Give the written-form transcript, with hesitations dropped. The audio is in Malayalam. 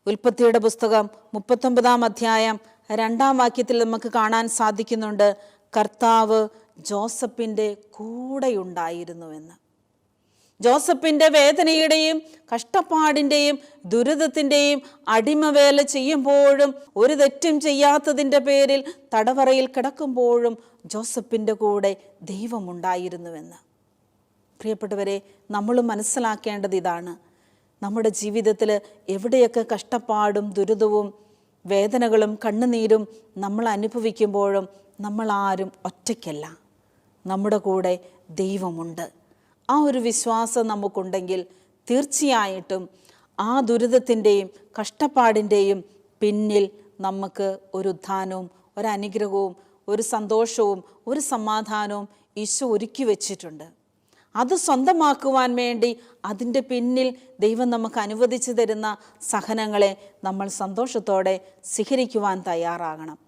ഉൽപ്പത്തിയുടെ പുസ്തകം 39 അധ്യായം 2 വാക്യത്തിൽ നമുക്ക് കാണാൻ സാധിക്കുന്നുണ്ട്, കർത്താവ് ജോസഫിൻ്റെ കൂടെയുണ്ടായിരുന്നുവെന്ന്. ജോസഫിൻ്റെ വേദനയുടെയും കഷ്ടപ്പാടിൻ്റെയും ദുരിതത്തിൻ്റെയും അടിമവേല ചെയ്യുമ്പോഴും ഒരു തെറ്റും ചെയ്യാത്തതിൻ്റെ പേരിൽ തടവറയിൽ കിടക്കുമ്പോഴും ജോസഫിൻ്റെ കൂടെ ദൈവമുണ്ടായിരുന്നുവെന്ന്. പ്രിയപ്പെട്ടവരെ, നമ്മൾ മനസ്സിലാക്കേണ്ടത് ഇതാണ്. നമ്മുടെ ജീവിതത്തിൽ എവിടെയൊക്കെ കഷ്ടപ്പാടും ദുരിതവും വേദനകളും കണ്ണുനീരും നമ്മൾ അനുഭവിക്കുമ്പോഴും നമ്മൾ ആരും ഒറ്റയ്ക്കല്ല, നമ്മുടെ കൂടെ ദൈവമുണ്ട്. ആ ഒരു വിശ്വാസം നമുക്കുണ്ടെങ്കിൽ തീർച്ചയായിട്ടും ആ ദുരിതത്തിൻ്റെയും കഷ്ടപ്പാടിൻ്റെയും പിന്നിൽ നമുക്ക് ഒരു ഉദ്ധാനവും ഒരു അനുഗ്രഹവും ഒരു സന്തോഷവും ഒരു സമാധാനവും ഈശോ ഒരുക്കി വച്ചിട്ടുണ്ട്. അത് സ്വന്തമാക്കുവാൻ വേണ്ടി അതിൻ്റെ പിന്നിൽ ദൈവം നമുക്ക് അനുവദിച്ചു തരുന്ന സഹനങ്ങളെ നമ്മൾ സന്തോഷത്തോടെ സ്വീകരിക്കുവാൻ തയ്യാറാകണം.